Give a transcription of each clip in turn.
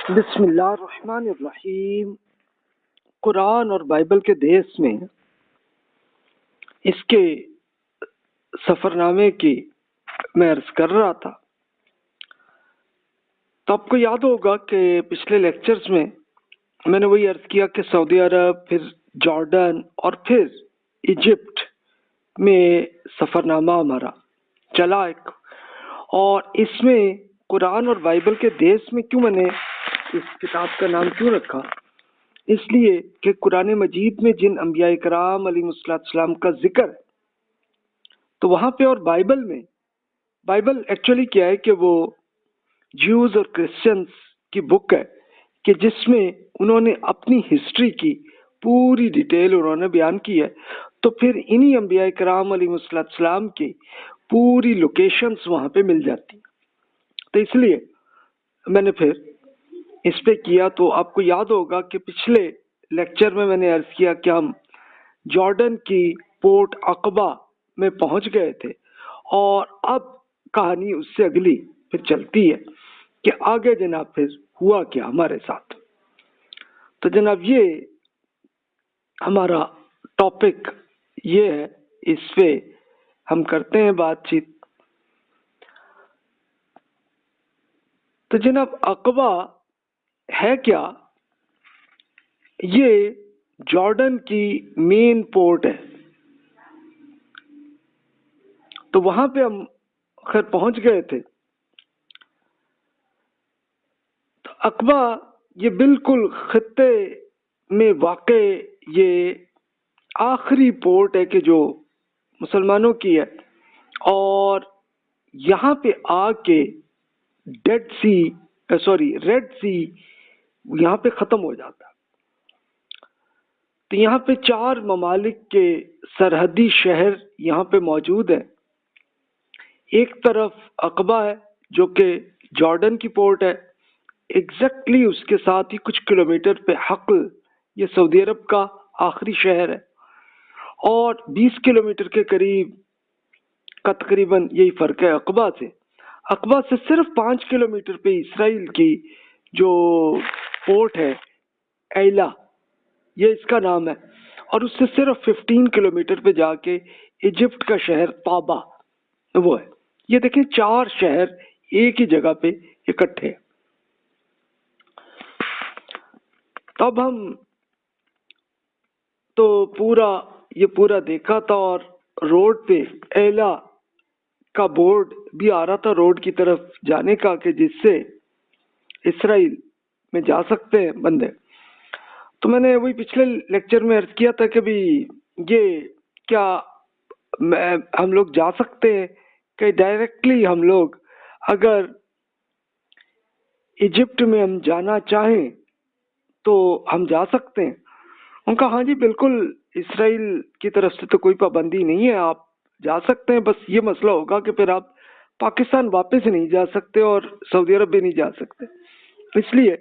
بسم اللہ الرحمن الرحیم۔ قرآن اور بائبل کے دیس میں اس کے سفرنامے کی میں عرض کر رہا تھا، تو آپ کو یاد ہوگا کہ پچھلے لیکچرز میں نے وہی عرض کیا کہ سعودی عرب، پھر جارڈن اور پھر ایجپٹ میں سفرنامہ ہمارا چلا ایک، اور اس میں قرآن اور بائبل کے دیس میں کیوں میں نے اس کتاب کا نام کیوں رکھا؟ اس لیے کہ قرآن مجید میں جن انبیاء کرام علیہ السلام کا ذکر ہے، تو وہاں پہ اور بائبل میں، بائبل ایکچولی کیا ہے کہ وہ جیوز اور کرسچنز کی بک ہے کہ جس میں انہوں نے اپنی ہسٹری کی پوری ڈیٹیل انہوں نے بیان کی ہے، تو پھر انہی انبیاء کرام علیہ السلام کی پوری لوکیشنز وہاں پہ مل جاتی، تو اس لیے میں نے پھر اس پہ کیا۔ تو آپ کو یاد ہوگا کہ پچھلے لیکچر میں نے عرض کیا کہ ہم جارڈن کی پورٹ عقبہ میں پہنچ گئے تھے، اور اب کہانی اس سے اگلی پھر چلتی ہے کہ آگے جناب پھر ہوا کیا ہمارے ساتھ۔ تو جناب یہ ہمارا ٹاپک یہ ہے، اس پہ ہم کرتے ہیں بات چیت۔ تو جناب عقبہ ہے کیا؟ یہ جارڈن کی مین پورٹ ہے، تو وہاں پہ ہم خیر پہنچ گئے تھے۔ تو عقبہ یہ بالکل خطے میں واقع یہ آخری پورٹ ہے کہ جو مسلمانوں کی ہے، اور یہاں پہ آ کے ریڈ سی یہاں پہ ختم ہو جاتا۔ تو یہاں پہ 4 ممالک کے سرحدی شہر یہاں پہ موجود ہیں۔ ایک طرف عقبہ ہے جو کہ جارڈن کی پورٹ ہے، ایگزیکٹلی اس کے ساتھ ہی کچھ کلومیٹر پہ حقل، یہ سعودی عرب کا آخری شہر ہے، اور 20 کلومیٹر کے قریب کا تقریباً یہی فرق ہے عقبہ سے۔ عقبہ سے صرف 5 کلومیٹر پہ اسرائیل کی جو پورٹ ہے ایلا، یہ اس کا نام ہے، اور اس سے صرف 15 کلومیٹر پہ جا کے ایجپٹ کا شہر طابا وہ ہے۔ یہ دیکھیں 4 شہر ایک ہی جگہ پہ اکٹھے۔ تب ہم تو پورا دیکھا تھا، اور روڈ پہ ایلا کا بورڈ بھی آ رہا تھا روڈ کی طرف جانے کا، کہ جس سے اسرائیل میں جا سکتے ہیں بندے۔ تو میں نے وہی پچھلے لیکچر میں عرض کیا تھا کہ بھی یہ کیا ہم لوگ جا سکتے ہیں کہ ڈائریکٹلی ہم لوگ اگر ایجپٹ میں ہم جانا چاہیں تو ہم جا سکتے ہیں؟ ان کا ہاں جی بالکل، اسرائیل کی طرف سے تو کوئی پابندی نہیں ہے، آپ جا سکتے ہیں، بس یہ مسئلہ ہوگا کہ پھر آپ پاکستان واپس نہیں جا سکتے اور سعودی عرب بھی نہیں جا سکتے، اس لیے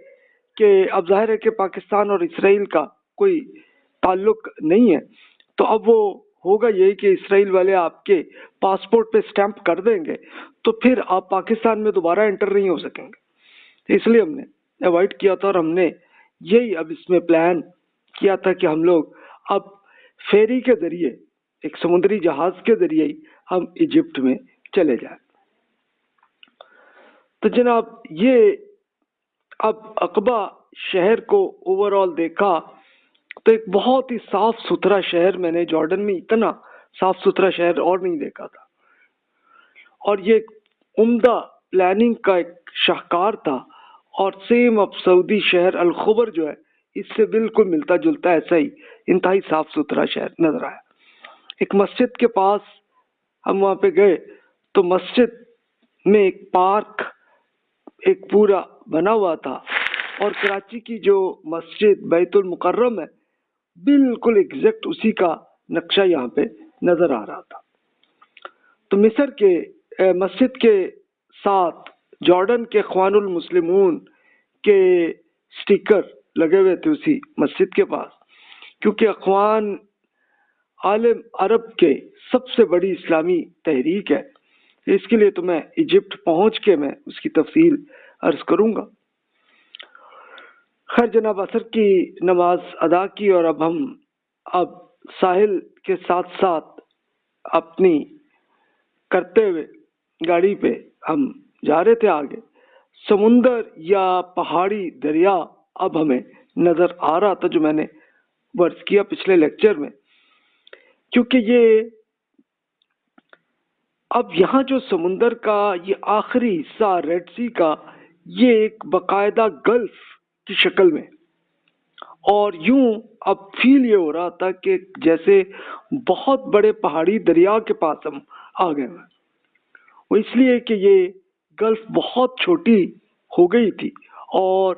کہ اب ظاہر ہے کہ پاکستان اور اسرائیل کا کوئی تعلق نہیں ہے۔ تو اب وہ ہوگا یہی کہ اسرائیل والے آپ کے پاسپورٹ پہ سٹیمپ کر دیں گے، تو پھر آپ پاکستان میں دوبارہ انٹر نہیں ہو سکیں گے، اس لیے ہم نے اوائڈ کیا تھا، اور ہم نے یہی اب اس میں پلان کیا تھا کہ ہم لوگ اب فیری کے ذریعے، ایک سمندری جہاز کے ذریعے ہی ہم ایجپٹ میں چلے جائیں۔ تو جناب یہ اب عقبہ شہر کو اوور آل دیکھا تو ایک بہت ہی صاف ستھرا شہر، میں نے جارڈن میں اتنا صاف ستھرا شہر اور نہیں دیکھا تھا، اور یہ ایک عمدہ پلاننگ کا ایک شاہکار تھا، اور سیم اب سعودی شہر الخبر جو ہے اس سے بالکل ملتا جلتا ایسا ہی انتہائی صاف ستھرا شہر نظر آیا۔ ایک مسجد کے پاس ہم وہاں پہ گئے تو مسجد میں ایک پارک ایک پورا بنا ہوا تھا، اور کراچی کی جو مسجد بیت المکرم ہے بالکل ایگزیکٹ اسی کا نقشہ یہاں پہ نظر آ رہا تھا۔ تو مصر کے مسجد کے ساتھ جارڈن کے اخوان المسلمون کے سٹیکر لگے ہوئے تھے اسی مسجد کے پاس، کیونکہ اخوان عالم عرب کے سب سے بڑی اسلامی تحریک ہے، اس کے لیے تو میں ایجپٹ پہنچ کے میں اس کی تفصیل عرض کروں گا۔ خیر جناب، عصر کی نماز ادا کی اور اب ساحل کے ساتھ ساتھ اپنی کرتے ہوئے گاڑی پہ ہم جا رہے تھے آگے. سمندر یا پہاڑی دریا اب ہمیں نظر آ رہا تھا، جو میں نے ورز کیا پچھلے لیکچر میں. کیونکہ یہ اب یہاں جو سمندر کا یہ آخری حصہ ریڈ سی کا، یہ ایک باقاعدہ گلف کی شکل میں، اور یوں اب فیل یہ ہو رہا تھا کہ جیسے بہت بڑے پہاڑی دریا کے پاس ہم آ گئے ہیں. وہ اس لیے کہ یہ گلف بہت چھوٹی ہو گئی تھی، اور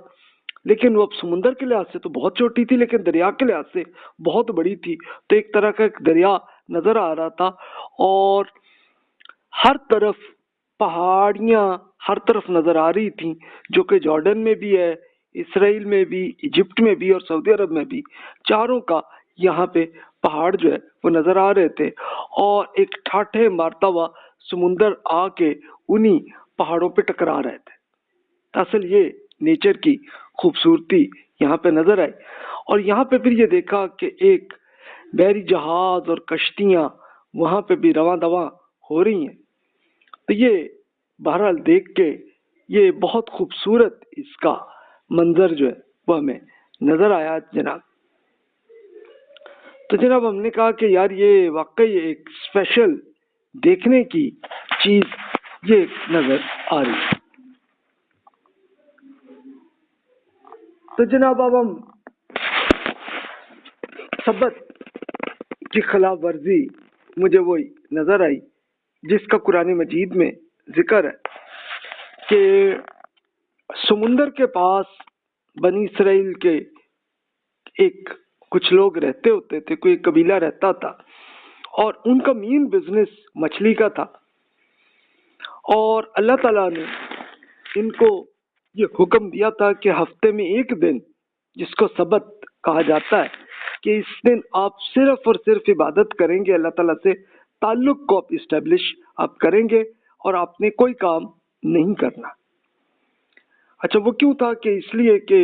لیکن وہ اب سمندر کے لحاظ سے تو بہت چھوٹی تھی، لیکن دریا کے لحاظ سے بہت بڑی تھی. تو ایک طرح کا ایک دریا نظر آ رہا تھا، اور ہر طرف پہاڑیاں ہر طرف نظر آ رہی تھیں، جو کہ جارڈن میں بھی ہے، اسرائیل میں بھی، ایجپٹ میں بھی، اور سعودی عرب میں بھی. چاروں کا یہاں پہ پہاڑ جو ہے وہ نظر آ رہے تھے، اور ایک ٹھاٹھے مارتا ہوا سمندر آ کے انہی پہاڑوں پہ ٹکرا رہے تھے. اصل یہ نیچر کی خوبصورتی یہاں پہ نظر آئی. اور یہاں پہ پھر یہ دیکھا کہ ایک بحری جہاز اور کشتیاں وہاں پہ بھی رواں دواں ہو رہی ہیں. تو یہ بہرحال دیکھ کے یہ بہت خوبصورت اس کا منظر جو ہے وہ ہمیں نظر آیا جناب. تو جناب ہم نے کہا کہ یار یہ واقعی ایک اسپیشل دیکھنے کی چیز یہ نظر آ رہی ہے. تو جناب اب ہم سبت کی خلاف ورزی مجھے وہی نظر آئی جس کا قرآن مجید میں ذکر ہے کہ سمندر کے پاس بنی اسرائیل کے ایک کچھ لوگ رہتے ہوتے تھے، کوئی قبیلہ رہتا تھا، اور ان کا مین بزنس مچھلی کا تھا. اور اللہ تعالیٰ نے ان کو یہ حکم دیا تھا کہ ہفتے میں ایک دن، جس کو سبت کہا جاتا ہے، کہ اس دن آپ صرف اور صرف عبادت کریں گے، اللہ تعالیٰ سے تعلق کو آپ اسٹیبلش آپ کریں گے، اور آپ نے کوئی کام نہیں کرنا. اچھا وہ کیوں تھا؟ کہ اس لیے کہ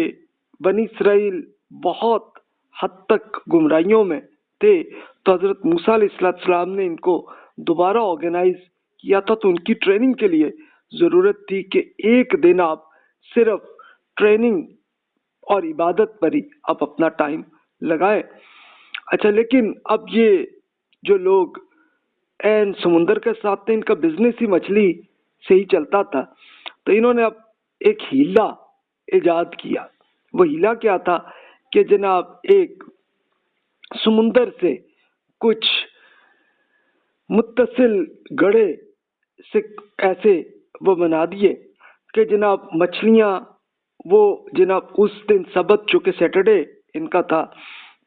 بنی اسرائیل بہت حد تک گمراہیوں میں تھے. تو حضرت موسیٰ علیہ السلام نے ان کو دوبارہ آرگنائز کیا تھا. تو ان کی ٹریننگ کے لیے ضرورت تھی کہ ایک دن آپ صرف ٹریننگ اور عبادت پر ہی آپ اپنا ٹائم لگائے. اچھا لیکن اب یہ جو لوگ این سمندر کے ساتھ تھے، ان کا بزنس ہی مچھلی سے ہی چلتا تھا. تو انہوں نے اب ایک ہیلا ایجاد کیا. وہ ہیلا کیا تھا کہ جناب ایک سمندر سے کچھ متصل گڑھے سے ایسے وہ بنا دیے کہ جناب مچھلیاں وہ جناب اس دن سبت جو کہ سیٹرڈے ان کا تھا،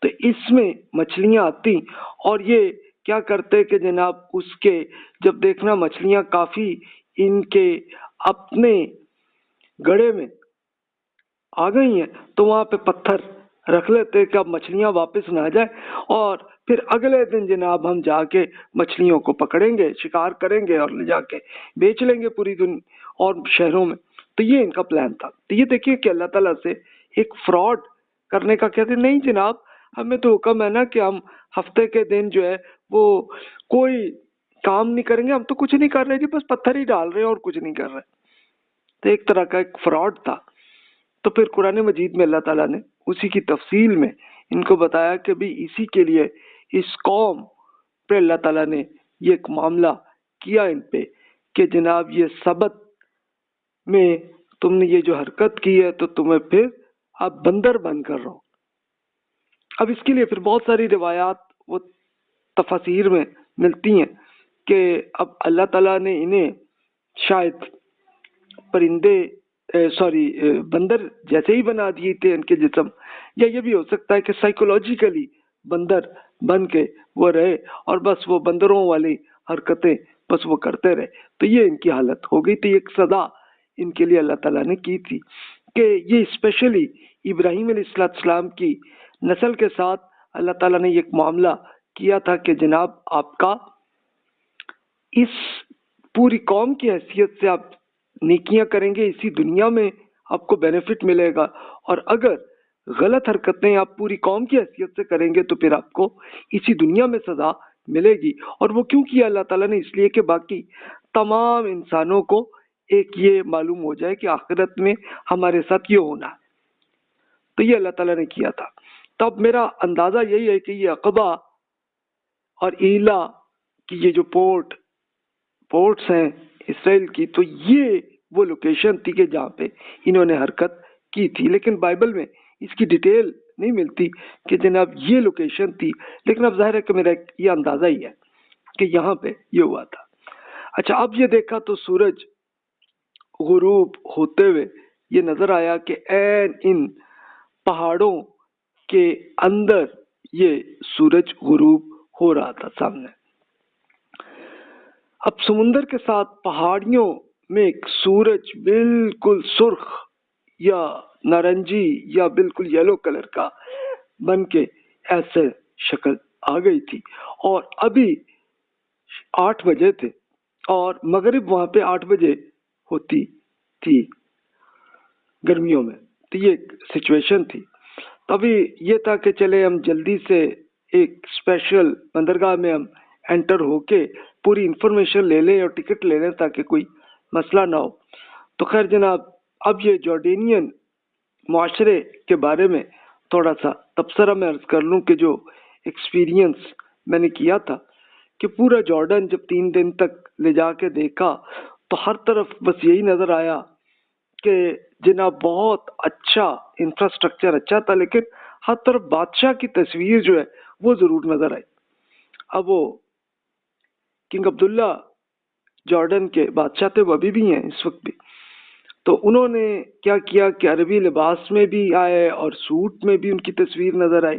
تو اس میں مچھلیاں آتی، اور یہ کیا کرتے کہ جناب اس کے جب دیکھنا مچھلیاں کافی ان کے اپنے گڑھے میں آ گئی ہیں، تو وہاں پہ پتھر رکھ لیتے کہ اب مچھلیاں واپس نہ جائے، اور پھر اگلے دن جناب ہم جا کے مچھلیوں کو پکڑیں گے، شکار کریں گے، اور لے جا کے بیچ لیں گے پوری دنیا اور شہروں میں. تو یہ ان کا پلان تھا. تو یہ دیکھیے کہ اللہ تعالیٰ سے ایک فراڈ کرنے کا کہتے نہیں جناب، ہمیں تو حکم ہے نا کہ ہم ہفتے کے دن جو ہے وہ کوئی کام نہیں کریں گے، ہم تو کچھ نہیں کر رہے جی، بس پتھر ہی ڈال رہے ہیں اور کچھ نہیں کر رہے. تو ایک طرح کا ایک فراڈ تھا. تو پھر قرآن مجید میں اللہ تعالیٰ نے اسی کی تفصیل میں ان کو بتایا کہ بھی اسی کے لیے اس قوم پہ اللہ تعالیٰ نے یہ ایک معاملہ کیا ان پہ کہ جناب یہ سبت میں تم نے یہ جو حرکت کی ہے تو تمہیں پھر اب بندر بن کر رہو. اب اس کے لیے پھر بہت ساری روایات وہ تفاسیر میں ملتی ہیں کہ اب اللہ تعالیٰ نے انہیں شاید پرندے بندر جیسے ہی بنا دیے تھے ان کے جسم، یا یہ بھی ہو سکتا ہے کہ سائیکولوجیکلی بندر بن کے وہ رہے اور بس وہ بندروں والی حرکتیں بس وہ کرتے رہے. تو یہ ان کی حالت ہو گئی تھی. ایک سزا ان کے لیے اللہ تعالیٰ نے کی تھی کہ یہ اسپیشلی ابراہیم علیہ السلام کی نسل کے ساتھ اللہ تعالیٰ نے ایک معاملہ کیا تھا کہ جناب آپ کا اس پوری قوم کی حیثیت سے آپ نیکیاں کریں گے، اسی دنیا میں آپ کو بینیفٹ ملے گا، اور اگر غلط حرکتیں آپ پوری قوم کی حیثیت سے کریں گے تو پھر آپ کو اسی دنیا میں سزا ملے گی. اور وہ کیوں کیا اللہ تعالیٰ نے؟ اس لیے کہ باقی تمام انسانوں کو ایک یہ معلوم ہو جائے کہ آخرت میں ہمارے ساتھ یہ ہونا ہے. تو یہ اللہ تعالیٰ نے کیا تھا. تب میرا اندازہ یہی ہے کہ یہ عقبہ اور ایلا کی یہ جو پورٹس ہیں اسرائیل کی، تو یہ وہ لوکیشن تھی کہ جہاں پہ انہوں نے حرکت کی تھی. لیکن بائبل میں اس کی ڈیٹیل نہیں ملتی کہ جناب یہ لوکیشن تھی، لیکن اب ظاہر ہے کہ میرا یہ اندازہ ہی ہے کہ یہاں پہ یہ ہوا تھا. اچھا، اب یہ دیکھا تو سورج غروب ہوتے ہوئے یہ نظر آیا کہ عین ان پہاڑوں کے اندر یہ سورج غروب ہو رہا تھا سامنے. اب سمندر کے ساتھ پہاڑیوں میں ایک سورج بالکل سرخ یا نارنجی یا بالکل یلو کلر کا بن کے ایسے شکل آ گئی تھی. اور ابھی 8 بجے تھے اور مغرب وہاں پہ 8 بجے ہوتی تھی گرمیوں میں. تو یہ ایک سچویشن تھی. تبھی یہ تھا کہ چلے ہم جلدی سے ایک اسپیشل بندرگاہ میں ہم انٹر ہو کے پوری انفارمیشن لے لیں اور ٹکٹ لے لیں تاکہ کوئی مسئلہ نہ ہو. تو خیر جناب، اب یہ جارڈینین معاشرے کے بارے میں تھوڑا سا تبصرہ میں عرض کر لوں کہ جو ایکسپیرینس میں نے کیا تھا کہ پورا جارڈن جب 3 دن تک لے جا کے دیکھا تو ہر طرف بس یہی نظر آیا کہ جناب بہت اچھا انفراسٹرکچر اچھا تھا، لیکن ہر طرف بادشاہ کی تصویر جو ہے وہ ضرور نظر آئی. اب وہ کنگ عبداللہ جارڈن کے بادشاہ تھے، وہ ابھی بھی ہیں اس وقت بھی. تو انہوں نے کیا کیا کہ عربی لباس میں بھی آئے اور سوٹ میں بھی ان کی تصویر نظر آئی،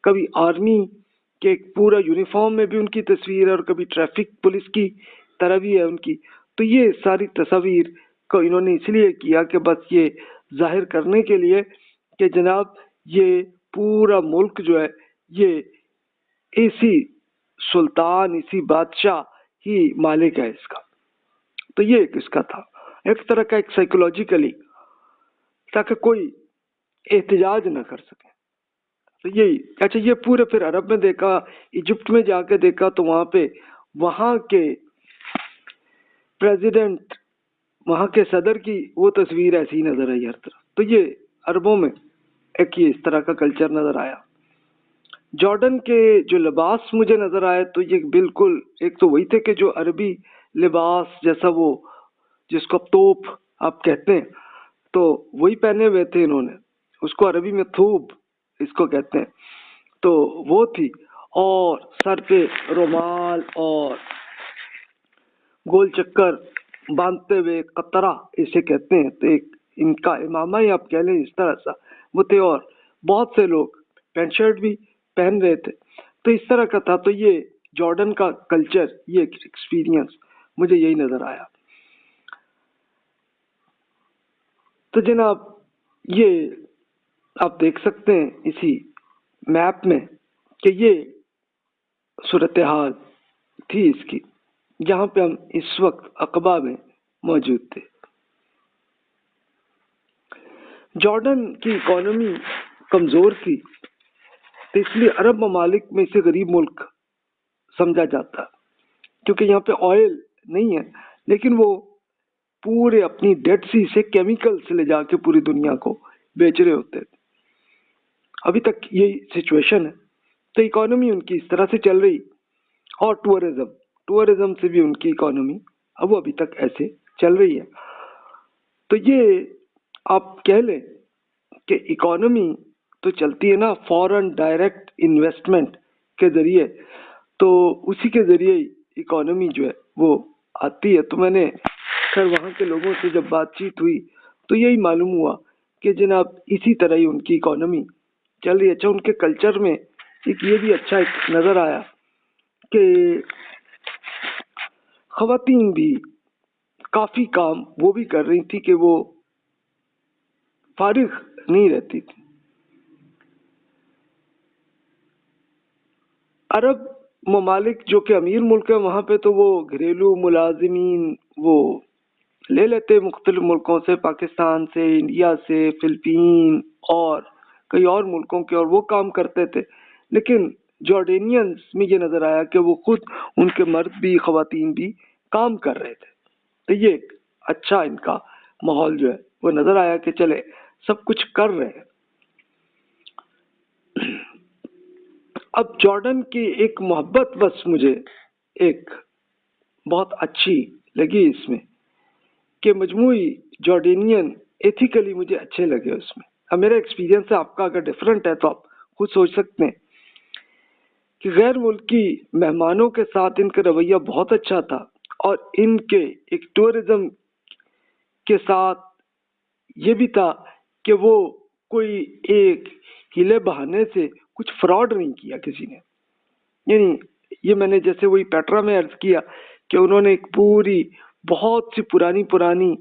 کبھی آرمی کے پورا یونیفارم میں بھی ان کی تصویر، اور کبھی ٹریفک پولیس کی طرح بھی ہے ان کی. تو یہ ساری تصاویر کو انہوں نے اس لیے کیا کہ بس یہ ظاہر کرنے کے لیے کہ جناب یہ پورا ملک جو ہے یہ اسی سلطان، اسی بادشاہ ہی مالک ہے اس کا. تو یہ ایک اس کا تھا، ایک طرح کا ایک سائیکولوجیکلی، تاکہ کوئی احتجاج نہ کر سکے. تو یہی. اچھا، یہ پورے پھر عرب میں دیکھا، ایجپٹ میں جا کے دیکھا تو وہاں پہ وہاں کے پریزیڈنٹ، وہاں کے صدر کی وہ تصویر ایسی نظر آئی ہر طرف. تو یہ عربوں میں ایک یہ اس طرح کا کلچر نظر آیا. جارڈن کے جو لباس مجھے نظر آئے تو یہ بالکل ایک تو وہی تھے کہ جو عربی لباس جیسا وہ جس کو توپ آپ کہتے ہیں، تو وہی پہنے ہوئے تھے انہوں نے. اس کو عربی میں تھوب اس کو کہتے ہیں. تو وہ تھی، اور سر پہ رومال اور گول چکر باندھتے ہوئے قطرہ اسے کہتے ہیں. تو ایک ان کا امامہ ہی آپ کہہ لیں اس طرح سا وہ تھے، اور بہت سے لوگ پینٹ شرٹ بھی پہن رہے تھے. تو اس طرح کا تھا. تو یہ جارڈن کا کلچر، یہ ایکسپیرینس مجھے یہی نظر آیا. تو جناب یہ آپ دیکھ سکتے ہیں اسی میپ میں کہ یہ صورتحال تھی اس کی، جہاں پہ ہم اس وقت عقبہ میں موجود تھے. جارڈن کی اکانومی کمزور تھی، تو اس لیے عرب ممالک میں اسے غریب ملک سمجھا جاتا، کیونکہ یہاں پہ آئل نہیں ہے، لیکن وہ پورے اپنی ڈیڈ سی سے کیمیکلز لے جا کے پوری دنیا کو بیچ رہے ہوتے تھے. ابھی تک یہی سچویشن ہے. تو اکانومی ان کی اس طرح سے چل رہی، اور ٹورزم سے بھی ان کی اکانومی اب وہ ابھی تک ایسے چل رہی ہے. تو یہ آپ کہہ لیں کہ اکانومی تو چلتی ہے نا فورن ڈائریکٹ انویسٹمنٹ کے ذریعے، تو اسی کے ذریعے اکانومی جو ہے وہ آتی ہے. تو میں نے خیر وہاں کے لوگوں سے جب بات چیت ہوئی تو یہی معلوم ہوا کہ جناب اسی طرح ہی ان کی اکانومی چل رہی ہے. اچھا، ان کے کلچر میں ایک یہ بھی اچھا ایک نظر آیا کہ خواتین بھی کافی کام وہ بھی کر رہی تھی کہ وہ فارغ نہیں رہتی تھی. عرب ممالک جو کہ امیر ملک ہیں وہاں پہ تو وہ گھریلو ملازمین وہ لے لیتے مختلف ملکوں سے، پاکستان سے، انڈیا سے، فلپین اور کئی اور ملکوں کے اور وہ کام کرتے تھے، لیکن جارڈینینز میں یہ نظر آیا کہ وہ خود ان کے مرد بھی خواتین بھی کام کر رہے تھے. تو یہ ایک اچھا ان کا ماحول جو ہے وہ نظر آیا کہ چلے سب کچھ کر رہے ہیں. اب جارڈن کی ایک محبت بس مجھے ایک بہت اچھی لگی اس میں کہ مجموعی جارڈینین ایتھیکلی مجھے اچھے لگے اس میں. اب میرا ایکسپیرینس ہے، آپ کا اگر ڈفرینٹ ہے تو آپ خود سوچ سکتے ہیں کہ غیر ملکی مہمانوں کے ساتھ ان کا رویہ بہت اچھا تھا، اور ان کے ایک ٹورزم کے ساتھ یہ بھی تھا کہ وہ کوئی ایک ہیلے بہانے سے کچھ فراڈ نہیں کیا کسی نے. یعنی یہ میں نے جیسے وہی پیٹرا میں عرض کیا کہ انہوں نے ایک پوری بہت سی پرانی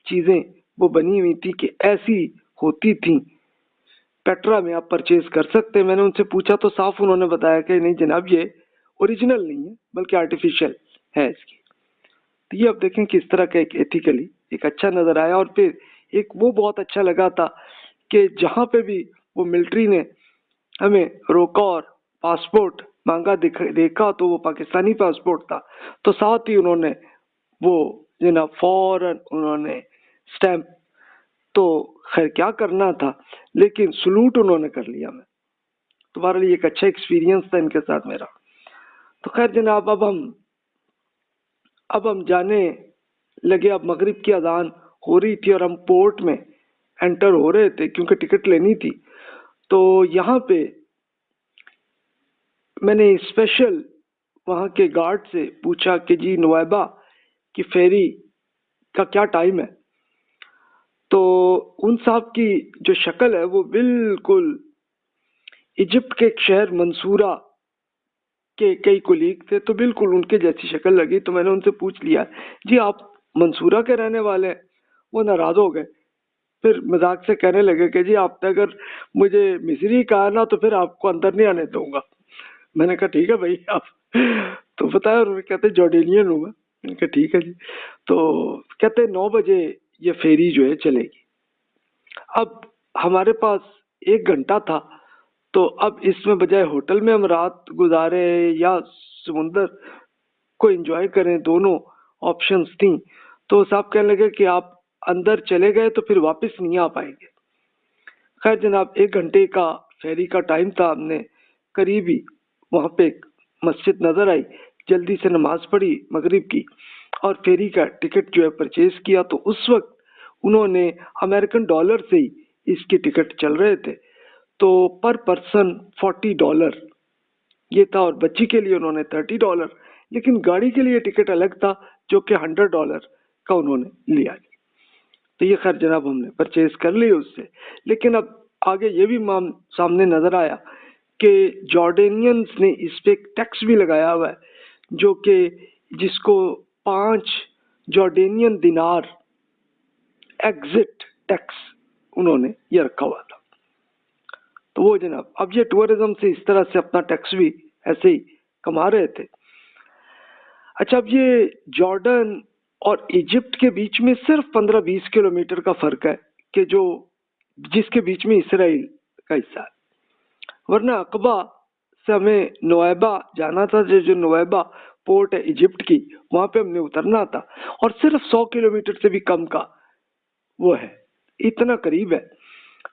چیزیں وہ بنی ہوئی تھی کہ ایسی ہوتی تھیں پیٹرا میں آپ پرچیز کر سکتے. میں نے ان سے پوچھا تو صاف انہوں نے بتایا کہ نہیں جناب یہ اوریجنل نہیں ہے بلکہ آرٹیفیشل ہے اس کی. تو یہ آپ دیکھیں کہ اس طرح کا ایک ایتھیکلی ایک اچھا نظر آیا. اور پھر ایک وہ بہت اچھا لگا تھا کہ جہاں پہ بھی وہ ملٹری نے ہمیں روکا اور پاسپورٹ مانگا دیکھا تو وہ پاکستانی پاسپورٹ تھا، تو ساتھ ہی انہوں نے وہ جناب فوراً انہوں نے سٹیمپ، تو خیر کیا کرنا تھا لیکن سلوٹ انہوں نے کر لیا. میں تمہارے لیے ایک اچھا ایکسپیرینس تھا ان کے ساتھ میرا. تو خیر جناب اب ہم جانے لگے. اب مغرب کی اذان ہو رہی تھی اور ہم پورٹ میں انٹر ہو رہے تھے کیونکہ ٹکٹ لینی تھی. تو یہاں پہ میں نے اسپیشل وہاں کے گارڈ سے پوچھا کہ جی نوئیبع کی فیری کا کیا ٹائم ہے. تو ان صاحب کی جو شکل ہے وہ بالکل ایجپٹ کے ایک شہر منصورہ کے کئی کولیگ تھے، تو بالکل ان کے جیسی شکل لگی. تو میں نے ان سے پوچھ لیا جی آپ منصورہ کے رہنے والے ہیں؟ وہ ناراض ہو گئے، پھر مذاق سے کہنے لگے کہ جی آپ نے اگر مجھے مصری کہا نا تو پھر آپ کو اندر نہیں آنے دوں گا. میں نے کہا ٹھیک ہے بھائی آپ تو بتایا. انہوں نے کہتے جارڈینین ہوں میں نے کہا ٹھیک ہے جی. تو کہتے 9 بجے یہ فیری جو ہے چلے گی. اب ہمارے پاس 1 گھنٹہ تھا، تو اب اس میں بجائے ہوٹل میں ہم رات گزارے یا سمندر کو انجوائے کریں، دونوں آپشنز تھیں. تو صاحب کہنے لگے کہ آپ اندر چلے گئے تو پھر واپس نہیں آ پائیں گے. خیر جناب 1 گھنٹے کا فیری کا ٹائم تھا. ہم نے قریبی وہاں پہ ایک مسجد نظر آئی، جلدی سے نماز پڑھی مغرب کی اور فیری کا ٹکٹ جو ہے پرچیز کیا. تو اس وقت انہوں نے امریکن ڈالر سے ہی اس کی ٹکٹ چل رہے تھے، تو پر پرسن $40 یہ تھا، اور بچی کے لیے انہوں نے $30، لیکن گاڑی کے لیے ٹکٹ الگ تھا جو کہ $100 کا انہوں نے لیا. تو یہ خیر جناب ہم نے پرچیز کر لی اس سے. لیکن اب آگے یہ بھی سامنے نظر آیا کہ جارڈینینز نے اس پہ ایک ٹیکس بھی لگایا ہوا ہے جو کہ جس کو 5 جارڈینین دینار ایگزٹ ٹیکس انہوں نے یہ رکھا ہوا تھا. تو وہ جناب اب یہ ٹورزم سے اس طرح سے اپنا ٹیکس بھی ایسے ہی کما رہے تھے. اچھا اب یہ جارڈن اور ایجپٹ کے بیچ میں صرف 15-20 کلومیٹر کا فرق ہے کہ جس کے بیچ میں اسرائیل کا حصہ ہے. ورنہ عقبہ سے ہمیں نوئیبع جانا تھا، جو نوئیبع پورٹ ہے ایجپٹ کی، وہاں پہ ہم نے اترنا تھا، اور صرف 100 کلومیٹر سے بھی کم کا وہ ہے، اتنا قریب ہے.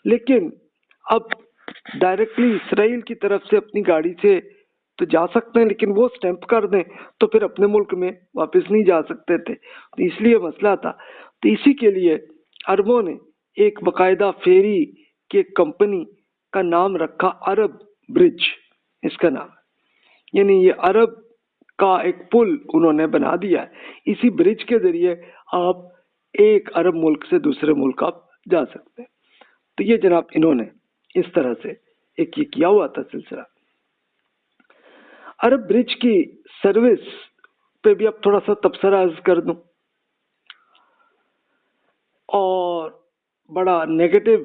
لیکن اب ڈائریکٹلی اسرائیل کی طرف سے اپنی گاڑی سے تو جا سکتے ہیں، لیکن وہ سٹیمپ کر دیں تو پھر اپنے ملک میں واپس نہیں جا سکتے تھے. تو اس لیے مسئلہ تھا. تو اسی کے لیے عربوں نے ایک باقاعدہ فیری کی کمپنی کا نام رکھا عرب برج، اس کا نام، یعنی یہ عرب کا ایک پل انہوں نے بنا دیا ہے. اسی برج کے ذریعے آپ ایک عرب ملک سے دوسرے ملک آپ جا سکتے ہیں. تو یہ جناب انہوں نے اس طرح سے ایک یہ کیا ہوا تھا سلسلہ. عرب برج کی سروس پہ بھی اب تھوڑا سا تبصرہ عرض کر دوں، اور بڑا نیگیٹو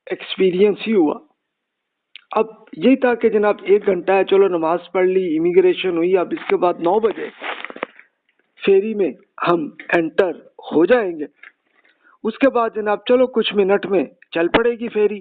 ایکسپیرینس ہی ہوا. اب یہی تھا کہ جناب 1 گھنٹہ ہے، چلو نماز پڑھ لی، امیگریشن ہوئی، اب اس کے بعد 9 بجے فیری میں ہم انٹر ہو جائیں گے. اس کے بعد جناب چلو کچھ منٹ میں چل پڑے گی فیری،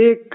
1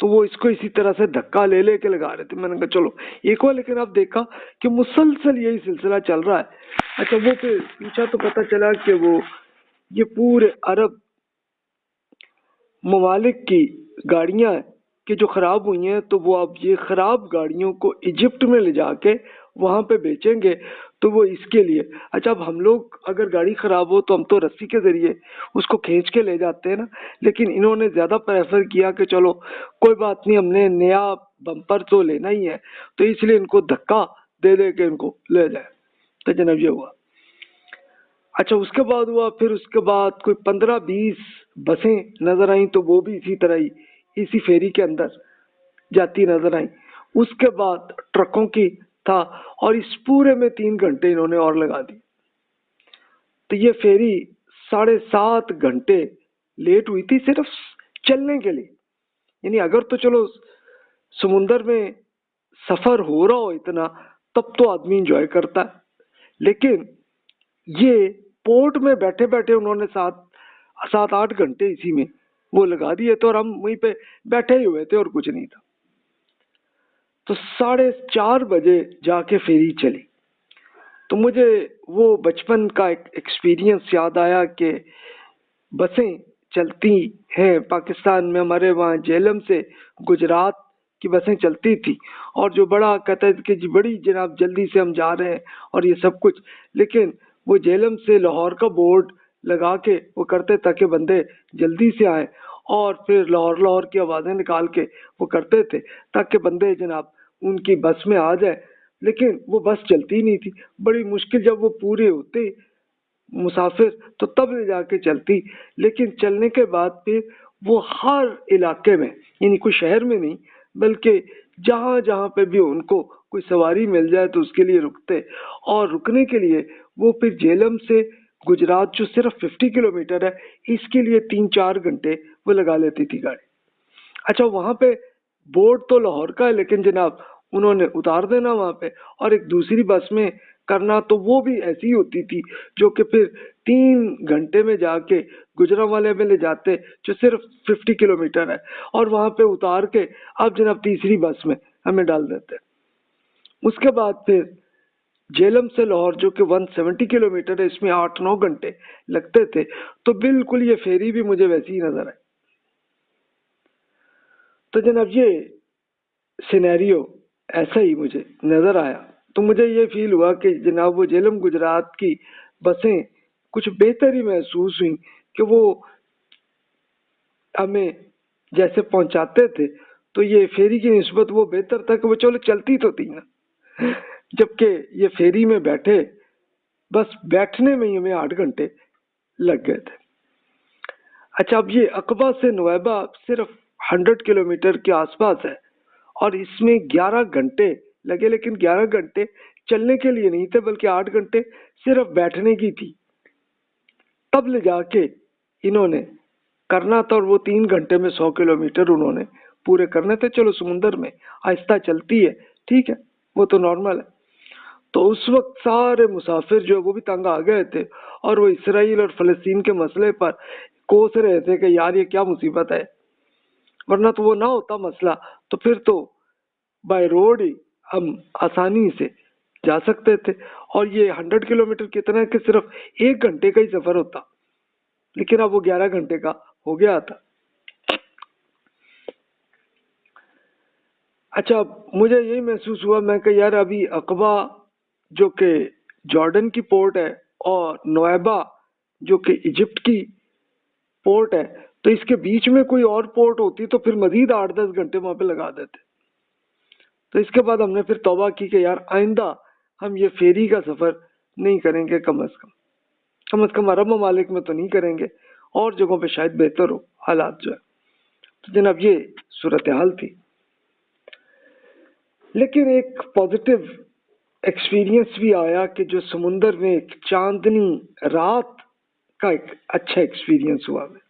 تو وہ اس کو اسی طرح سے دھکا لے لے کے لگا رہے تھے. میں نے کہا چلو ایک اور، لیکن اب دیکھا کہ مسلسل یہی سلسلہ چل رہا ہے. اچھا وہ پھر پوچھا تو پتا چلا کہ وہ یہ پورے عرب ممالک کی گاڑیاں کہ جو خراب ہوئی ہیں، تو وہ اب یہ خراب گاڑیوں کو ایجپٹ میں لے جا کے وہاں پہ بیچیں گے. تو وہ اس کے لیے، اچھا اب ہم لوگ اگر گاڑی خراب ہو تو ہم تو رسی کے ذریعے اس کو کھینچ کے لے جاتے ہیں نا، لیکن انہوں نے زیادہ پریفر کیا کہ چلو کوئی بات نہیں، ہم نے نیا بمپر تو لینا ہی ہے، تو اس لیے ان کو دھکا دے دے کے ان کو لے جائے. تو جناب یہ ہوا. اچھا اس کے بعد ہوا، پھر اس کے بعد کوئی 15-20 بسیں نظر آئیں، تو وہ بھی اسی طرح ہی اسی فیری کے اندر جاتی نظر آئیں. اس کے بعد ٹرکوں کی تھا، اور اس پورے میں 3 گھنٹے انہوں نے اور لگا دی. تو یہ فیری 7.5 گھنٹے لیٹ ہوئی تھی صرف چلنے کے لیے. یعنی اگر تو چلو سمندر میں سفر ہو رہا ہو اتنا تب تو آدمی انجوائے کرتا ہے، لیکن یہ پورٹ میں بیٹھے بیٹھے انہوں نے 7-8 گھنٹے اسی میں وہ لگا دیے تھے، اور ہم وہیں پہ بیٹھے ہی ہوئے تھے اور کچھ نہیں تھا. تو 4:30 بجے جا کے فیری چلی. تو مجھے وہ بچپن کا ایک ایکسپیرینس یاد آیا کہ بسیں چلتی ہیں پاکستان میں، ہمارے وہاں جہلم سے گجرات کی بسیں چلتی تھی، اور جو بڑا کہتا ہے کہ جی بڑی جناب جلدی سے ہم جا رہے ہیں اور یہ سب کچھ، لیکن وہ جہلم سے لاہور کا بورڈ لگا کے وہ کرتے تاکہ بندے جلدی سے آئیں، اور پھر لاہور کی آوازیں نکال کے وہ کرتے تھے تاکہ بندے جناب ان کی بس میں آ جائے. لیکن وہ بس چلتی نہیں تھی، بڑی مشکل جب وہ پورے ہوتے مسافر تو تب لے جا کے چلتی. لیکن چلنے کے بعد پھر وہ ہر علاقے میں، یعنی کوئی شہر میں نہیں بلکہ جہاں جہاں پہ بھی ان کو کوئی سواری مل جائے تو اس کے لیے رکتے، اور رکنے کے لیے وہ پھر جہلم سے گجرات جو صرف 50 کلومیٹر ہے اس کے لیے 3-4 گھنٹے وہ لگا لیتی تھی گاڑی. اچھا وہاں پہ بورڈ تو لاہور کا ہے، لیکن جناب انہوں نے اتار دینا وہاں پہ اور ایک دوسری بس میں کرنا، تو وہ بھی ایسی ہوتی تھی جو کہ پھر 3 گھنٹے میں جا کے گجرانوالے میں لے جاتے جو صرف 50 کلومیٹر ہے، اور وہاں پہ اتار کے اب جناب تیسری بس میں ہمیں ڈال دیتے. اس کے بعد پھر جہلم سے لاہور جو کہ 170 کلومیٹر ہے، اس میں 8-9 گھنٹے لگتے تھے. تو بالکل یہ فیری بھی مجھے ویسی ہی نظر آئی. تو جناب یہ سینیریو ایسا ہی مجھے نظر آیا. تو مجھے یہ فیل ہوا کہ جناب وہ جہلم گجرات کی بسیں کچھ بہتر ہی محسوس ہوئیں کہ وہ ہمیں جیسے پہنچاتے تھے، تو یہ فیری کی نسبت وہ بہتر تھا کہ وہ چلو چلتی تو تھی نا، جبکہ یہ فیری میں بیٹھے بس بیٹھنے میں ہی ہمیں 8 گھنٹے لگ گئے تھے. اچھا اب یہ عقبہ سے نویبع صرف 100 کلومیٹر کے آس پاس ہے، اور اس میں 11 گھنٹے لگے، لیکن 11 گھنٹے چلنے کے لیے نہیں تھے بلکہ 8 گھنٹے صرف بیٹھنے کی تھی. تب لے جا کے انہوں نے کرنا تھا، اور وہ 3 گھنٹے میں 100 کلومیٹر انہوں نے پورے کرنے تھے. چلو سمندر میں آہستہ چلتی ہے، ٹھیک ہے، وہ تو نارمل ہے. تو اس وقت سارے مسافر جو وہ بھی تنگ آ گئے تھے، اور وہ اسرائیل اور فلسطین کے مسئلے پر کوس رہے تھے کہ یار یہ کیا مصیبت ہے، ورنہ تو وہ نہ ہوتا مسئلہ تو پھر تو بائی روڈ ہی ہم آسانی سے جا سکتے تھے. اور یہ 100 کلومیٹر کتنا ہے کہ صرف 1 گھنٹے کا ہی سفر ہوتا، لیکن اب وہ 11 گھنٹے کا ہو گیا تھا. اچھا مجھے یہی محسوس ہوا، میں کہ یار ابھی عقبہ جو کہ جارڈن کی پورٹ ہے اور نویبع جو کہ ایجپٹ کی پورٹ ہے، تو اس کے بیچ میں کوئی اور پورٹ ہوتی تو پھر مزید 8-10 گھنٹے وہاں پہ لگا دیتے. تو اس کے بعد ہم نے پھر توبہ کی کہ یار آئندہ ہم یہ فیری کا سفر نہیں کریں گے، کم از کم عرب ممالک میں تو نہیں کریں گے، اور جگہوں پہ شاید بہتر ہو حالات جو ہے. تو جناب یہ صورتحال تھی. لیکن ایک پازیٹیو ایکسپیرینس بھی آیا کہ جو سمندر میں ایک چاندنی رات کا ایک اچھا ایکسپیرینس ہوا میں.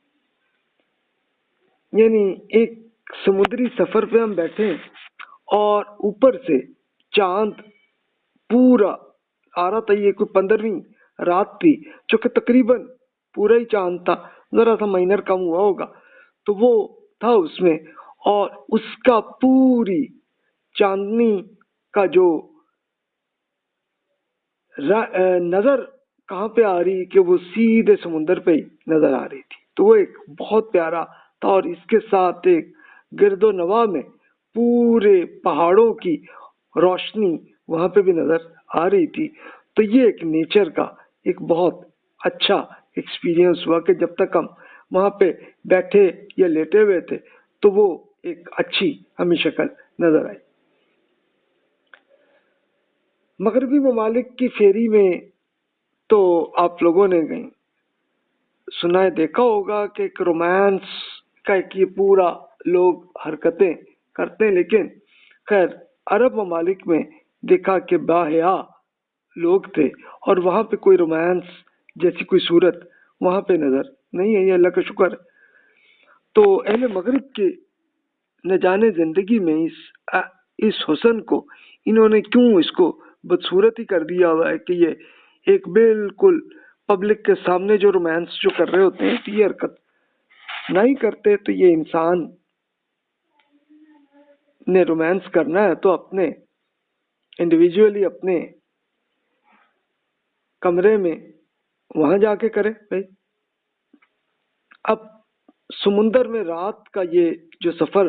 یعنی ایک سمندری سفر پہ ہم بیٹھے اور اوپر سے چاند پورا آ رہا تھا. یہ کوئی 15ویں رات تھی جو کہ تقریباً پورا ہی چاند تھا، ذرا سا مائنر کم ہوا ہوگا تو وہ تھا اس میں. اور اس کا پوری چاندنی کا جو نظر کہاں پہ آ رہی کہ وہ سیدھے سمندر پہ ہی نظر آ رہی تھی. تو وہ ایک بہت پیارا تھا، اور اس کے ساتھ ایک گرد و نواح میں پورے پہاڑوں کی روشنی وہاں پہ بھی نظر آ رہی تھی. تو یہ ایک نیچر کا ایک بہت اچھا ایکسپیرینس ہوا کہ جب تک ہم وہاں پہ بیٹھے یا لیٹے ہوئے تھے تو وہ ایک اچھی ہمیں شکل نظر آئی. مغربی ممالک کی فیری میں تو آپ لوگوں نے کہیں سنا ہے، دیکھا ہوگا کہ ایک رومانس کا ایک یہ پورا لوگ حرکتیں کرتے ہیں. لیکن خیر عرب ممالک میں دیکھا کہ باحیا لوگ تھے، اور وہاں پہ کوئی رومانس جیسی کوئی صورت وہاں پہ نظر نہیں ہے. یہ اللہ کا شکر ہے. تو اہل مغرب کے نہ جانے زندگی میں اس حسن کو انہوں نے کیوں اس کو بدصورت ہی کر دیا ہوا ہے کہ یہ ایک بالکل پبلک کے سامنے جو رومانس جو کر رہے ہوتے ہیں یہ حرکت نہیں کرتے. تو یہ انسان نے رومانس کرنا ہے تو اپنے انڈیویجولی اپنے کمرے میں وہاں جا کے کرے بھائی. اب سمندر میں رات کا یہ جو سفر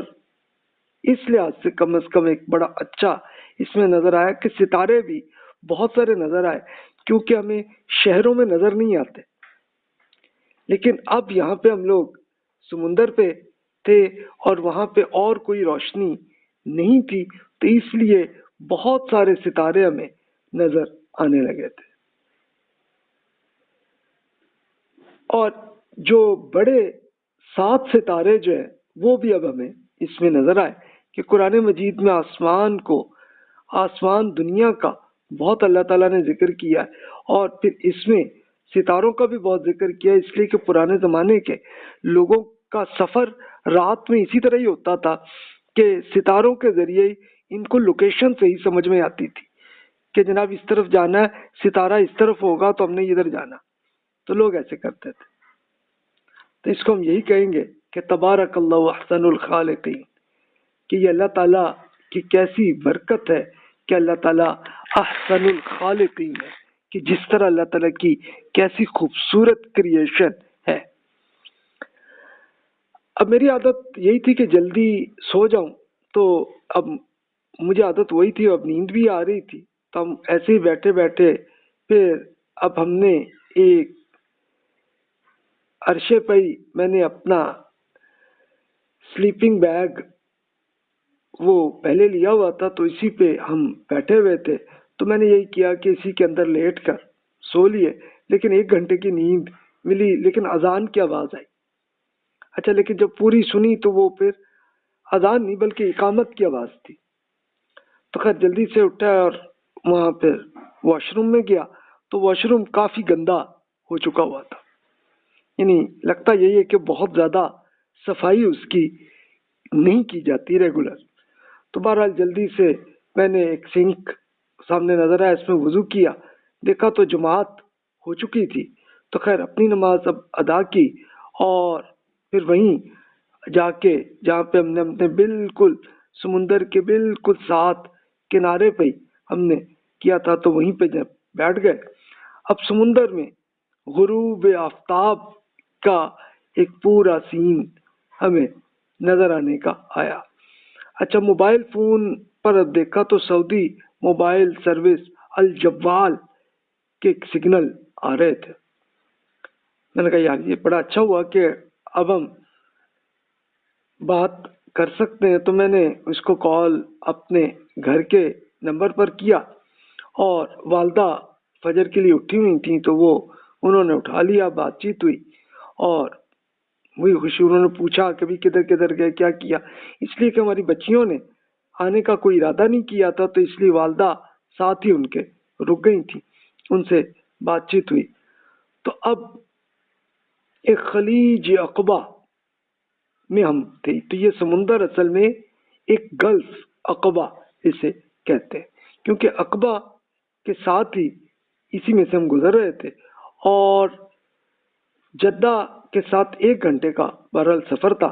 اس لحاظ سے کم از کم ایک بڑا اچھا اس میں نظر آیا کہ ستارے بھی بہت سارے نظر آئے، کیونکہ ہمیں شہروں میں نظر نہیں آتے. لیکن اب یہاں پہ ہم لوگ سمندر پہ تھے اور وہاں پہ اور کوئی روشنی نہیں تھی، تو اس لیے بہت سارے ستارے ہمیں نظر آنے لگے تھے. اور جو بڑے 7 ستارے جو ہیں وہ بھی اب ہمیں اس میں نظر آئے کہ قرآن مجید میں آسمان دنیا کا بہت اللہ تعالیٰ نے ذکر کیا ہے، اور پھر اس میں ستاروں کا بھی بہت ذکر کیا ہے، اس لیے کہ پرانے زمانے کے لوگوں کا سفر رات میں اسی طرح ہی ہوتا تھا کہ ستاروں کے ذریعے ان کو لوکیشن سے ہی سمجھ میں آتی تھی کہ جناب اس طرف جانا ہے، ستارہ اس طرف ہوگا تو ہم نے ادھر جانا. تو لوگ ایسے کرتے تھے. تو اس کو ہم یہی کہیں گے کہ تبارک اللہ احسن الخالقین، کہ یہ اللہ تعالیٰ کی کیسی برکت ہے کہ اللہ تعالیٰ احسن الخالقین ہے، کہ جس طرح اللہ تعالیٰ کی کیسی خوبصورت کریشن ہے. اب میری عادت یہی تھی کہ جلدی سو جاؤں، تو اب مجھے عادت وہی تھی، اب نیند بھی آ رہی تھی. تو ہم ایسے ہی بیٹھے بیٹھے پھر اب ہم نے ایک عرصے پہ ہی میں نے اپنا سلیپنگ بیگ وہ پہلے لیا ہوا تھا، تو اسی پہ ہم بیٹھے ہوئے تھے. تو میں نے یہی کیا کہ اسی کے اندر لیٹ کر سو لیے. لیکن 1 گھنٹے کی نیند ملی، لیکن اذان کی آواز آئی. اچھا، لیکن جب پوری سنی تو وہ پھر اذان نہیں بلکہ اقامت کی آواز تھی. تو خیر جلدی سے اٹھا اور وہاں پھر واش روم میں گیا. تو واش روم کافی گندا ہو چکا ہوا تھا، یعنی لگتا یہی ہے کہ بہت زیادہ صفائی اس کی نہیں کی جاتی ریگولر. تو بہرحال جلدی سے میں نے ایک سنک سامنے نظر آیا، اس میں وضو کیا، دیکھا تو جماعت ہو چکی تھی. تو خیر اپنی نماز اب ادا کی، اور پھر وہیں جا کے جہاں پہ ہم نے اپنے بالکل سمندر کے بالکل ساتھ کنارے پہ ہم نے کیا تھا، تو وہیں پہ جب بیٹھ گئے. اب سمندر میں غروب آفتاب کا ایک پورا سین ہمیں نظر آنے کا آیا. اچھا، موبائل فون پر اب دیکھا تو سعودی موبائل سروس الجوال کے سگنل آ رہے تھے. میں نے کہا یار یہ بڑا اچھا ہوا کہ اب ہم بات کر سکتے ہیں. تو میں نے اس کو کال اپنے گھر کے نمبر پر کیا، اور والدہ فجر کے لیے اٹھی ہوئی تھیں تو وہ انہوں نے اٹھا لیا، بات چیت ہوئی، اور وہی خوشی انہوں نے پوچھا کبھی کدھر کدھر گئے کیا کیا. اس لیے کہ ہماری بچیوں نے آنے کا کوئی ارادہ نہیں کیا تھا، تو اس لیے والدہ ساتھ ہی ان کے رک گئی تھی، ان سے بات چیت ہوئی. تو اب ایک خلیج عقبہ میں ہم تھے. تو یہ سمندر اصل میں ایک گلف عقبہ اسے کہتے ہیں، کیونکہ عقبہ کے ساتھ ہی اسی میں سے ہم گزر رہے تھے. اور جدہ کے ساتھ 1 گھنٹے کا بہرحال سفر تھا.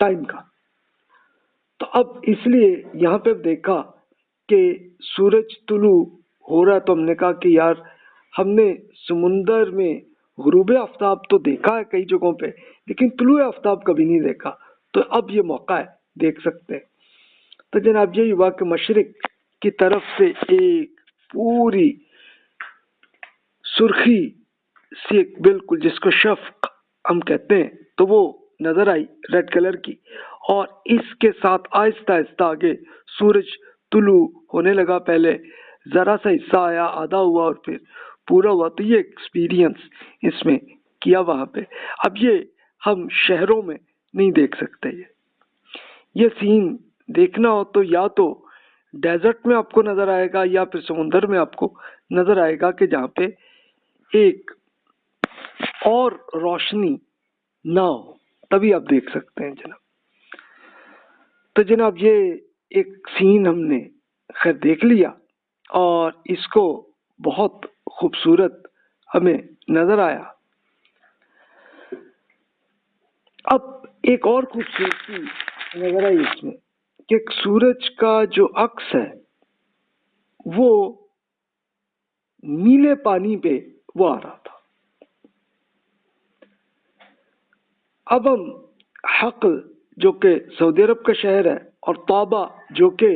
ٹائم کا. تو اب اس لیے یہاں پہ دیکھا کہ سورج طلوع ہو رہا ہے تو ہم نے کہا کہ یار ہم نے سمندر میں غروب آفتاب تو دیکھا ہے کئی جگہوں پہ لیکن طلوع آفتاب کبھی نہیں دیکھا, تو اب یہ موقع ہے دیکھ سکتے ہیں. تو جناب یہی ہوا کہ مشرق کی طرف سے ایک پوری سرخی سی ایک بالکل جس کو شفق ہم کہتے ہیں تو وہ نظر آئی ریڈ کلر کی, اور اس کے ساتھ آہستہ آہستہ آگے سورج طلوع ہونے لگا. پہلے ذرا سا حصہ آیا, آدھا ہوا اور پھر پورا ہوا. تو یہ ایکسپیرینس اس میں کیا وہاں پہ. اب یہ ہم شہروں میں نہیں دیکھ سکتے. یہ سین دیکھنا ہو تو یا تو ڈیزرٹ میں آپ کو نظر آئے گا یا پھر سمندر میں آپ کو نظر آئے گا کہ جہاں پہ ایک اور روشنی نہ ہو, تبھی آپ دیکھ سکتے ہیں جناب. تو جناب یہ ایک سین ہم نے خیر دیکھ لیا اور اس کو بہت خوبصورت ہمیں نظر آیا. اب ایک اور خوبصورتی نظر آئی اس میں کہ سورج کا جو عکس ہے وہ نیلے پانی پہ وہ آ رہا تھا. اب ہم حقل جو کہ سعودی عرب کا شہر ہے اور طابہ جو کہ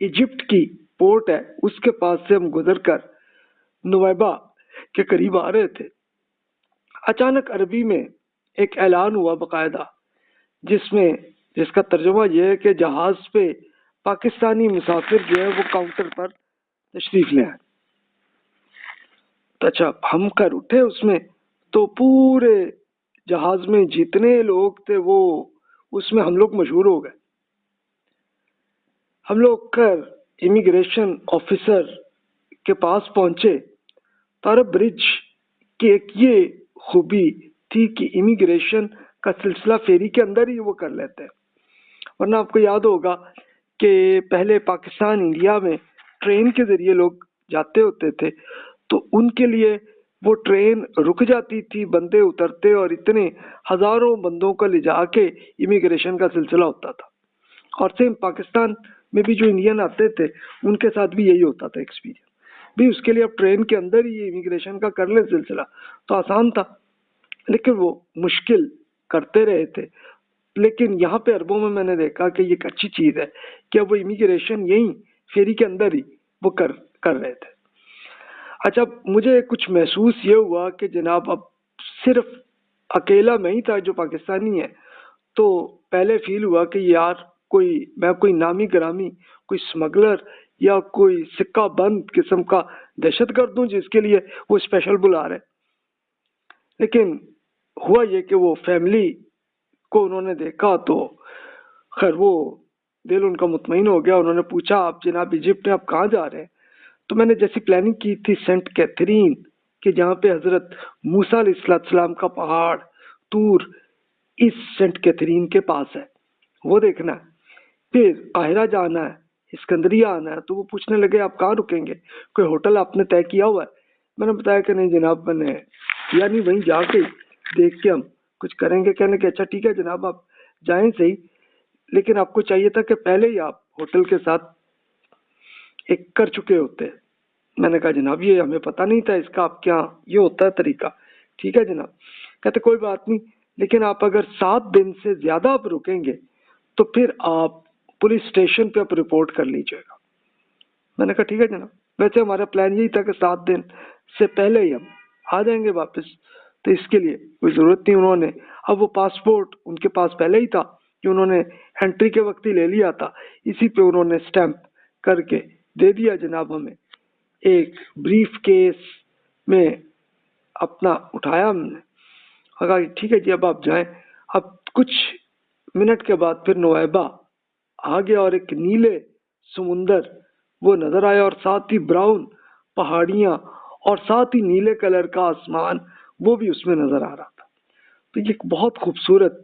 ایجپٹ کی پورٹ ہے اس کے پاس سے ہم گزر کر نویبہ کے قریب آ رہے تھے. اچانک عربی میں ایک اعلان ہوا باقاعدہ جس کا ترجمہ یہ ہے کہ جہاز پہ پاکستانی مسافر جو ہے وہ کاؤنٹر پر تشریف لے آئے. تو اچھا ہم کر اٹھے اس میں تو پورے جہاز میں جتنے لوگ تھے وہ اس میں ہم لوگ مشہور ہو گئے. ہم لوگ کر امیگریشن آفیسر کے پاس پہنچے تو عرب برج کی ایک یہ خوبی تھی کہ امیگریشن کا سلسلہ فیری کے اندر ہی وہ کر لیتے ہیں. ورنہ آپ کو یاد ہوگا کہ پہلے پاکستان انڈیا میں ٹرین کے ذریعے لوگ جاتے ہوتے تھے تو ان کے لیے وہ ٹرین رک جاتی تھی, بندے اترتے اور اتنے ہزاروں بندوں کو لے جا کے امیگریشن کا سلسلہ ہوتا تھا. اور سیم پاکستان میں بھی جو انڈین آتے تھے ان کے ساتھ بھی یہی ہوتا تھا ایکسپیرینس بھی. اس کے لیے اب ٹرین کے اندر ہی امیگریشن کا کر لیں سلسلہ تو آسان تھا, لیکن وہ مشکل کرتے رہے تھے. لیکن یہاں پہ عربوں میں نے دیکھا کہ یہ ایک اچھی چیز ہے کہ اب وہ امیگریشن یہیں فیری کے اندر ہی وہ کر رہے تھے. اچھا مجھے کچھ محسوس یہ ہوا کہ جناب اب صرف اکیلا میں ہی تھا جو پاکستانی ہے, تو پہلے فیل ہوا کہ یار کوئی نامی گرامی کوئی اسمگلر یا کوئی سکہ بند قسم کا دہشت گرد ہوں جس کے لیے وہ اسپیشل بلا رہے. لیکن ہوا یہ کہ وہ فیملی کو انہوں نے دیکھا تو خیر وہ دل ان کا مطمئن ہو گیا. انہوں نے پوچھا آپ جناب ایجپٹ میں آپ کہاں جا رہے ہیں؟ تو میں نے جیسی پلاننگ کی تھی سینٹ کیتھرین کہ جہاں پہ حضرت موسیٰ علیہ السلام کا پہاڑ طور اس سینٹ کیتھرین کے پاس ہے وہ دیکھنا ہے. پھر قاہرہ جانا ہے, اسکندریہ آنا ہے. تو وہ پوچھنے لگے آپ کہاں رکیں گے, کوئی ہوٹل آپ نے طے کیا ہوا ہے؟ میں نے بتایا کہ نہیں جناب میں نے یعنی وہیں جا کے دیکھ کے ہم کچھ کریں گے. کہنے کہ اچھا ٹھیک ہے جناب آپ جائیں صحیح, لیکن آپ کو چاہیے تھا کہ پہلے ہی آپ ہوٹل کے ساتھ ایک کر چکے ہوتے. میں نے کہا جناب یہ ہمیں پتہ نہیں تھا اس کا, آپ کیا یہ ہوتا ہے طریقہ؟ ٹھیک ہے جناب. کہتے کوئی بات نہیں, لیکن آپ اگر 7 دن سے زیادہ آپ رکیں گے تو پھر آپ پولیس اسٹیشن پہ آپ رپورٹ کر لیجیے گا. میں نے کہا ٹھیک ہے جناب. ویسے ہمارا پلان یہی تھا کہ 7 دن سے پہلے ہی ہم آ جائیں گے واپس, تو اس کے لیے کوئی ضرورت نہیں. انہوں نے اب وہ پاسپورٹ ان کے پاس پہلے ہی تھا کہ انہوں نے انٹری کے وقت ہی لے لیا تھا, اسی پہ انہوں نے اسٹیمپ کر کے دے دیا جناب ہمیں. ایک بریف کیس میں اپنا اٹھایا ہم نے, کہا ٹھیک ہے جی اب آپ جائیں. اب کچھ منٹ کے بعد پھر نویبہ آ گیا اور ایک نیلے سمندر وہ نظر آیا اور ساتھ ہی براؤن پہاڑیاں اور ساتھ ہی نیلے کلر کا آسمان وہ بھی اس میں نظر آ رہا تھا. تو یہ ایک بہت خوبصورت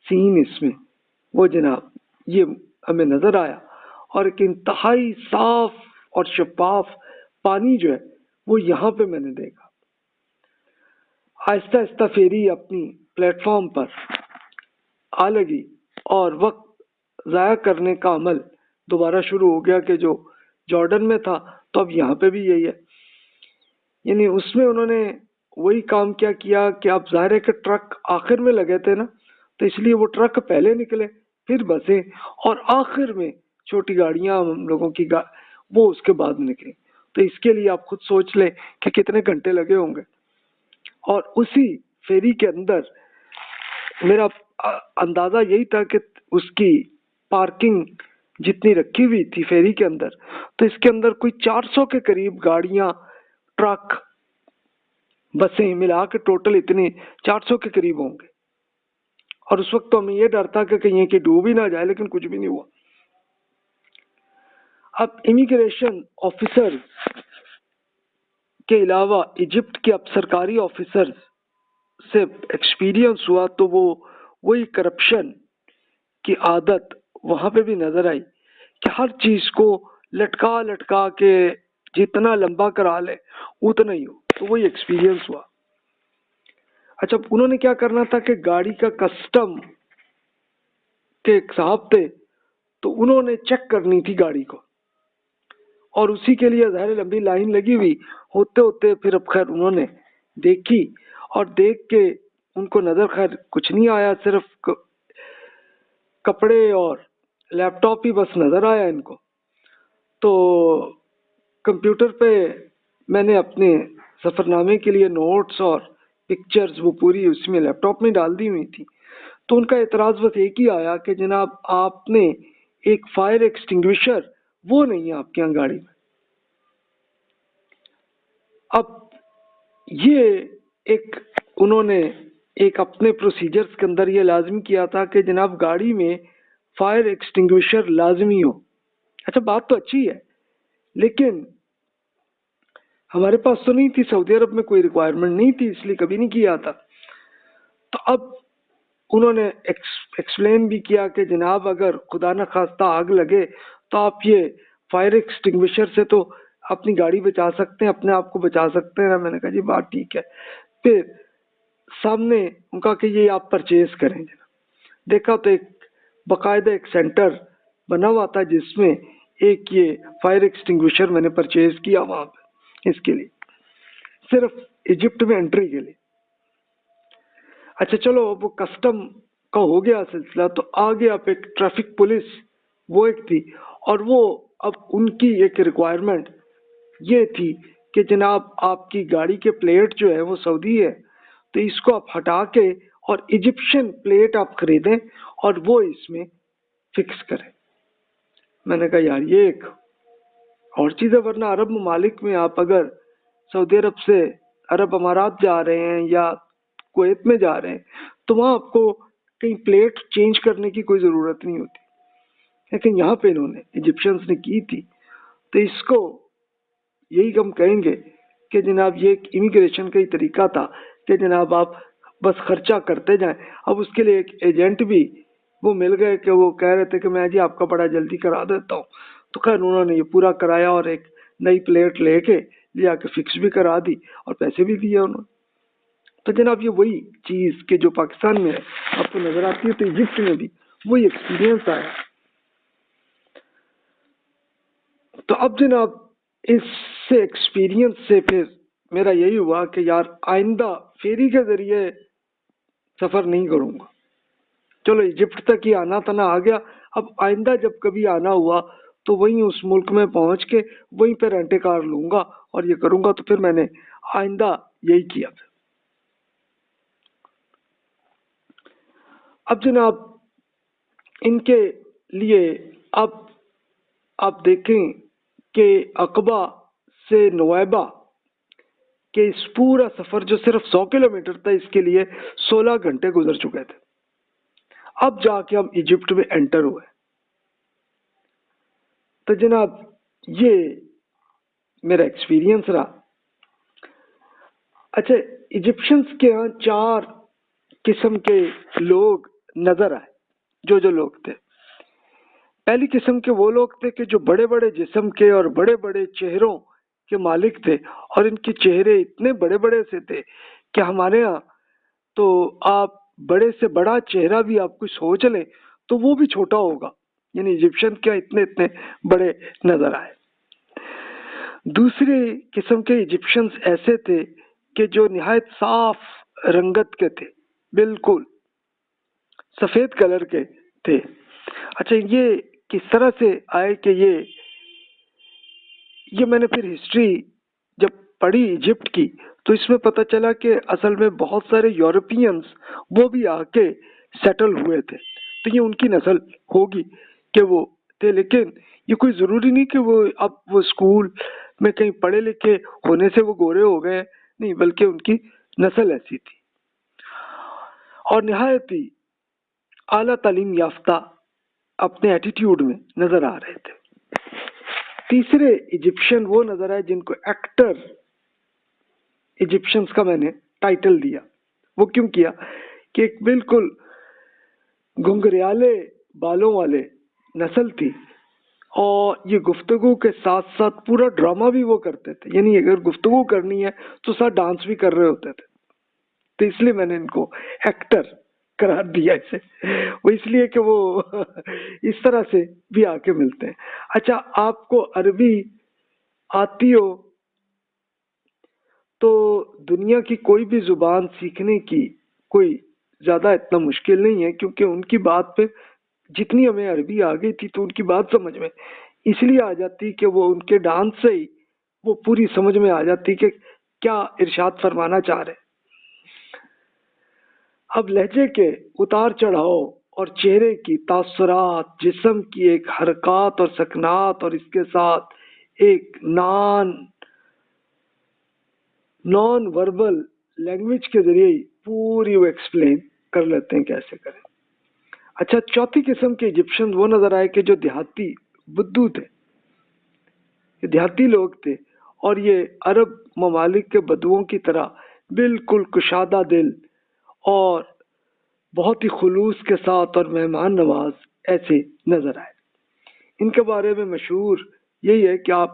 سین اس میں وہ جناب یہ ہمیں نظر آیا, اور ایک انتہائی صاف اور شفاف پانی جو ہے وہ یہاں پہ میں نے دیکھا. آہستہ آہستہ فیری اپنی پلیٹ فارم پر آ لگی اور وقت ضائع کرنے کا عمل دوبارہ شروع ہو گیا کہ جو جارڈن میں تھا تو اب یہاں پہ بھی یہی ہے. یعنی اس میں انہوں نے وہی کام کیا کہ آپ ظاہر ہے کہ ٹرک آخر میں لگے تھے نا، تو اس لیے وہ ٹرک پہلے نکلے، پھر بسیں، اور آخر میں چھوٹی گاڑیاں ہم لوگوں کی وہ اس کے بعد نکلی. تو اس کے لیے آپ خود سوچ لیں کہ کتنے گھنٹے لگے ہوں گے. اور اسی فیری کے اندر میرا اندازہ یہی تھا کہ اس کی پارکنگ جتنی رکھی ہوئی تھی فیری کے اندر، تو اس کے اندر کوئی 400 کے قریب گاڑیاں، ٹرک، بسیں ملا کے ٹوٹل اتنے 400 کے قریب ہوں گے. اور اس وقت تو ہمیں یہ ڈر تھا کہ کہیں کہ ڈوب ہی نہ جائے، لیکن کچھ بھی نہیں ہوا. اب امیگریشن آفیسر کے علاوہ ایجپٹ کے اب سرکاری آفیسر سے ایکسپیرینس ہوا تو وہی کرپشن کی عادت وہاں پہ بھی نظر آئی کہ ہر چیز کو لٹکا کے جتنا لمبا کرا لے اتنا ہی ہو. تو وہی ایکسپیرینس ہوا. اچھا، انہوں نے کیا کرنا تھا کہ گاڑی کا کسٹم کے ایک صاحب تھے، تو انہوں نے چیک کرنی تھی گاڑی کو، اور اسی کے لیے ظاہر لمبی لائن لگی ہوئی ہوتے پھر اب خیر انہوں نے دیکھی، اور دیکھ کے ان کو نظر خیر کچھ نہیں آیا، صرف کپڑے اور لیپ ٹاپ ہی بس نظر آیا ان کو. تو کمپیوٹر پہ میں نے اپنے سفر نامے کے لیے نوٹس اور پکچرز وہ پوری اس میں لیپ ٹاپ میں ڈال دی ہوئی تھی. تو ان کا اعتراض بس ایک ہی آیا کہ جناب آپ نے ایک فائر ایکسٹنگوشر وہ نہیں ہے آپ کے یہاں گاڑی میں. اب یہ انہوں نے ایک اپنے پروسیجرز کے اندر یہ لازمی کیا تھا کہ جناب گاڑی میں فائر ایکسٹنگوشر لازمی ہو. اچھا، بات تو اچھی ہے، لیکن ہمارے پاس تو نہیں تھی، سعودی عرب میں کوئی ریکوائرمنٹ نہیں تھی، اس لیے کبھی نہیں کیا تھا. تو اب انہوں نے ایکسپلین بھی کیا کہ جناب اگر خدا نہ خواستہ آگ لگے تو آپ یہ فائر ایکسٹنگوشر سے تو اپنی گاڑی بچا سکتے ہیں، اپنے آپ کو بچا سکتے ہیں. میں نے کہا جی بات ٹھیک ہے. پھر سامنے ان کا کہ یہ آپ پرچیز کریں. دیکھا تو ایک باقاعدہ ایک سینٹر بنا ہوا تھا جس میں ایک یہ فائر ایکسٹنگوشر میں نے پرچیز کیا وہاں پہ، اس کے لیے صرف ایجپٹ میں انٹری کے لیے. اچھا چلو، وہ کسٹم کا ہو گیا سلسلہ. تو آگے اب ایک ٹریفک پولیس وہ ایک تھی، اور وہ اب ان کی ایک ریکوائرمنٹ یہ تھی کہ جناب آپ کی گاڑی کے پلیٹ جو ہے وہ سعودی ہے، تو اس کو آپ ہٹا کے اور ایجپشین پلیٹ آپ خریدیں اور وہ اس میں فکس کریں. میں نے کہا یار یہ ایک اور چیز ہے، ورنہ عرب ممالک میں آپ اگر سعودی عرب سے عرب امارات جا رہے ہیں یا کویت میں جا رہے ہیں تو وہاں آپ کو کہیں پلیٹ چینج کرنے کی کوئی ضرورت نہیں ہوتی، لیکن یہاں پہ انہوں نے ایجپشنز نے کی تھی. تو اس کو یہی ہم کہیں گے کہ جناب یہ ایک امیگریشن کا ہی طریقہ تھا کہ جناب آپ بس خرچہ کرتے جائیں. اب اس کے لیے ایک ایجنٹ بھی وہ مل گئے کہ وہ کہہ رہے تھے کہ میں جی آپ کا بڑا جلدی کرا دیتا ہوں. تو خیر انہوں نے یہ پورا کرایا اور ایک نئی پلیٹ لے کے لیا کے فکس بھی کرا دی اور پیسے بھی دیے انہوں نے. تو جناب یہ وہی چیز کہ جو پاکستان میں آپ کو نظر آتی ہے، تو ایجپٹ میں بھی وہی ایکسپیرینس آیا. تو اب جناب اس سے ایکسپیرینس سے پھر میرا یہی ہوا کہ یار آئندہ فیری کے ذریعے سفر نہیں کروں گا. چلو ایجپٹ تک ہی آنا تھا، نہ آ گیا. اب آئندہ جب کبھی آنا ہوا تو وہیں اس ملک میں پہنچ کے وہیں پہ رینٹ کار لوں گا اور یہ کروں گا. تو پھر میں نے آئندہ یہی کیا. اب جناب ان کے لیے اب آپ دیکھیں کہ عقبہ سے نویبہ کہ اس پورا سفر جو صرف 100 کلومیٹر تھا، اس کے لیے 16 گھنٹے گزر چکے تھے. اب جا کے ہم ایجپٹ میں انٹر ہوئے. تو جناب یہ میرا ایکسپیرینس رہا. اچھا، ایجپشنز کے ہاں 4 قسم کے لوگ نظر آئے. جو لوگ تھے، پہلی قسم کے وہ لوگ تھے کہ جو بڑے بڑے جسم کے اور بڑے بڑے چہروں کے مالک تھے، اور ان کے چہرے اتنے بڑے بڑے سے تھے کہ ہمارے ہاں تو آپ بڑے سے بڑا چہرہ بھی آپ کو سوچ لیں تو وہ بھی چھوٹا ہوگا، یعنی ایجپشین کیا اتنے اتنے بڑے نظر آئے۔ دوسری قسم کے ایجپشنز ایسے تھے کہ جو نہایت صاف رنگت کے تھے، بالکل سفید کلر کے تھے۔ اچھا یہ کس طرح سے آئے کہ یہ میں نے پھر ہسٹری جب پڑھی ایجپٹ کی تو اس میں پتہ چلا کہ اصل میں بہت سارے یورپینز وہ بھی آ کے سیٹل ہوئے تھے، تو یہ ان کی نسل ہوگی کہ وہ تھے، لیکن یہ کوئی ضروری نہیں کہ اب وہ اسکول میں کہیں پڑھے لکھے ہونے سے وہ گورے ہو گئے، نہیں، بلکہ ان کی نسل ایسی تھی اور نہایت ہی اعلیٰ تعلیم یافتہ اپنے ایٹیٹیوڈ میں نظر آ رہے تھے۔ تیسرے ایجپشین وہ نظر آئے جن کو ایکٹر ایجپشنز کا میں نے ٹائٹل دیا۔ وہ کیوں کیا کہ ایک بالکل گھنگریالے بالوں والے نسل تھی، اور یہ گفتگو کے ساتھ ساتھ پورا ڈرامہ بھی وہ کرتے تھے، یعنی اگر گفتگو کرنی ہے تو ساتھ ڈانس بھی کر رہے ہوتے تھے، تو اس لیے میں نے ان کو ایکٹر قرار دیا اسے، وہ اس لیے کہ وہ اس طرح سے بھی آ کے ملتے ہیں۔ اچھا آپ کو عربی آتی ہو تو دنیا کی کوئی بھی زبان سیکھنے کی کوئی زیادہ اتنا مشکل نہیں ہے، کیونکہ ان کی بات پہ جتنی ہمیں عربی آ گئی تھی تو ان کی بات سمجھ میں اس لیے آ جاتی کہ وہ ان کے ڈانس سے ہی وہ پوری سمجھ میں آ جاتی کہ کیا ارشاد فرمانا چاہ رہے۔ اب لہجے کے اتار چڑھاؤ اور چہرے کی تاثرات، جسم کی ایک حرکات اور سکنات، اور اس کے ساتھ ایک نان وربل لینگویج کے ذریعے پوری وہ ایکسپلین کر لیتے ہیں کیسے کریں۔ اچھا چوتھی قسم کے ایجپشن وہ نظر آئے کہ جو دیہاتی بدو تھے، یہ دیہاتی لوگ تھے، اور یہ عرب ممالک کے بدوؤں کی طرح بالکل کشادہ دل اور بہت ہی خلوص کے ساتھ اور مہمان نواز ایسے نظر آئے۔ ان کے بارے میں مشہور یہی ہے کہ آپ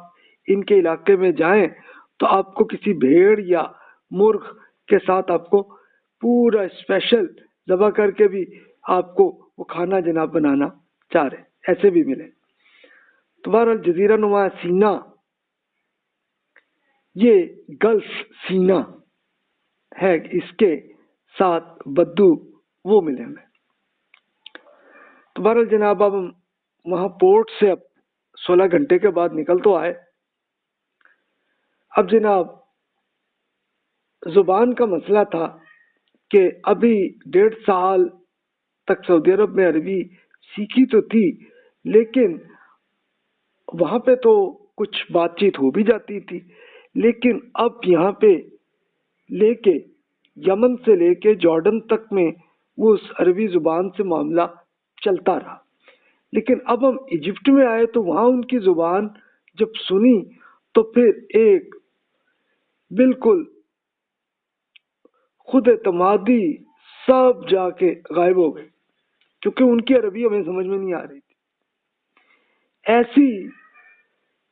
ان کے علاقے میں جائیں تو آپ کو کسی بھیڑ یا مرغ کے ساتھ آپ کو پورا اسپیشل ذبح کر کے بھی آپ کو وہ کھانا جناب بنانا چاہ رہے، ایسے بھی ملے۔ تو بہرحال جزیرہ نما سینا، یہ گلف سینا ہے، اس کے ساتھ بدو وہ ملے ہمیں۔ تو بہرحال جناب اب ہم وہاں پورٹ سے اب 16 گھنٹے کے بعد نکل تو آئے۔ اب جناب زبان کا مسئلہ تھا کہ ابھی 1.5 سال تک سعودی عرب میں عربی سیکھی تو تھی، لیکن وہاں پہ تو کچھ بات چیت ہو بھی جاتی تھی، لیکن اب یہاں پہ لے کے یمن سے لے کے جارڈن تک میں وہ اس عربی زبان سے معاملہ چلتا رہا۔ لیکن اب ہم ایجپٹ میں آئے تو وہاں ان کی زبان جب سنی تو پھر ایک بالکل خود اعتمادی سب جا کے غائب ہو گئے، کیونکہ ان کی عربی ہمیں سمجھ میں نہیں آ رہی تھی۔ ایسی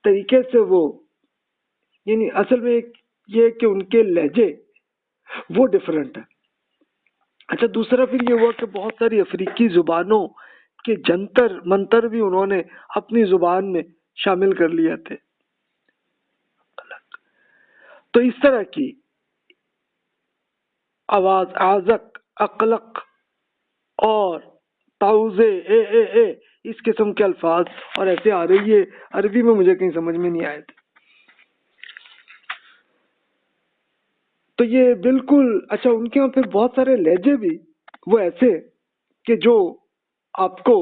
طریقے سے وہ، یعنی اصل میں یہ کہ ان کے لہجے وہ ڈفرینٹ ہے۔ اچھا دوسرا پھر یہ ہوا کہ بہت ساری افریقی زبانوں کے جنتر منتر بھی انہوں نے اپنی زبان میں شامل کر لیے تھے۔ تو اس طرح کی آواز آزک، اقلق اور تاؤزے، اے اس قسم کے الفاظ اور ایسے آ رہی ہے عربی میں، مجھے کہیں سمجھ میں نہیں آئے تھے۔ تو یہ بالکل اچھا ان کے یہاں پھر بہت سارے لہجے بھی وہ ایسے کہ جو آپ کو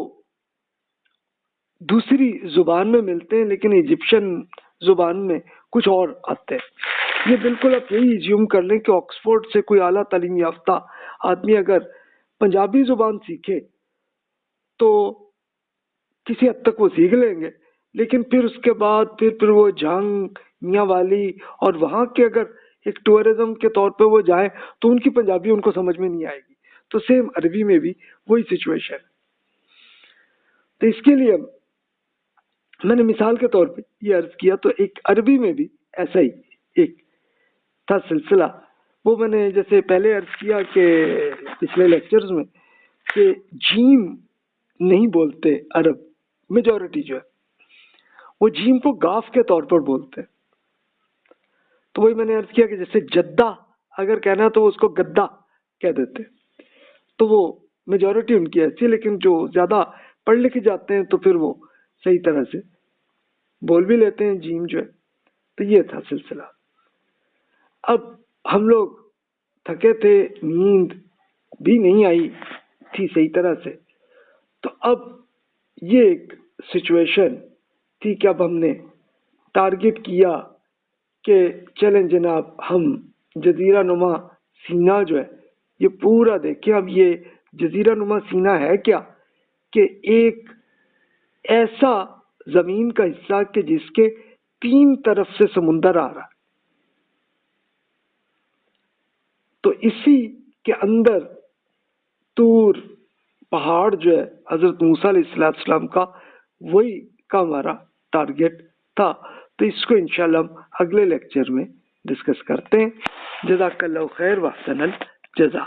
دوسری زبان میں ملتے ہیں لیکن ایجپشن زبان میں کچھ اور آتے ہیں۔ یہ بالکل آپ یہی ایزیوم کر لیں کہ آکسفورڈ سے کوئی اعلیٰ تعلیم یافتہ آدمی اگر پنجابی زبان سیکھے تو کسی حد تک وہ سیکھ لیں گے، لیکن پھر اس کے بعد پھر وہ جھنگ میاں والی اور وہاں کے اگر ایک ٹورزم کے طور پہ وہ جائیں تو ان کی پنجابی ان کو سمجھ میں نہیں آئے گی۔ تو سیم عربی میں بھی وہی سچویشن ہے۔ تو اس کے لیے میں نے مثال کے طور پہ یہ عرض کیا، تو ایک عربی میں بھی ایسا ہی ایک تھا سلسلہ وہ میں نے جیسے پہلے عرض کیا کہ پچھلے لیکچرز میں کہ جیم نہیں بولتے عرب، میجورٹی جو ہے وہ جیم کو گاف کے طور پر بولتے. تو وہی میں نے عرض کیا کہ جیسے جدہ اگر کہنا تو اس کو گدا کہہ دیتے، تو وہ میجورٹی ان کی ایسی ہے، لیکن جو زیادہ پڑھ لکھ جاتے ہیں تو پھر وہ صحیح طرح سے بول بھی لیتے ہیں جیم جو ہے. تو یہ تھا سلسلہ. اب ہم لوگ تھکے تھے، نیند بھی نہیں آئی تھی صحیح طرح سے، تو اب یہ ایک سچویشن تھی کہ اب ہم نے ٹارگٹ کیا کہ چلیں جناب ہم جزیرہ نما سینا جو ہے یہ پورا دیکھیں. اب یہ جزیرہ نما سینا ہے کیا کہ ایک ایسا زمین کا حصہ کہ جس کے 3 طرف سے سمندر آ رہا ہے. تو اسی کے اندر طور پہاڑ جو ہے حضرت موسیٰ علیہ السلام کا، وہی کا ہمارا ٹارگٹ تھا. تو اس کو انشاءاللہ ہم اگلے لیکچر میں ڈسکس کرتے ہیں. جزاک اللہ خیر واحسن الجزا.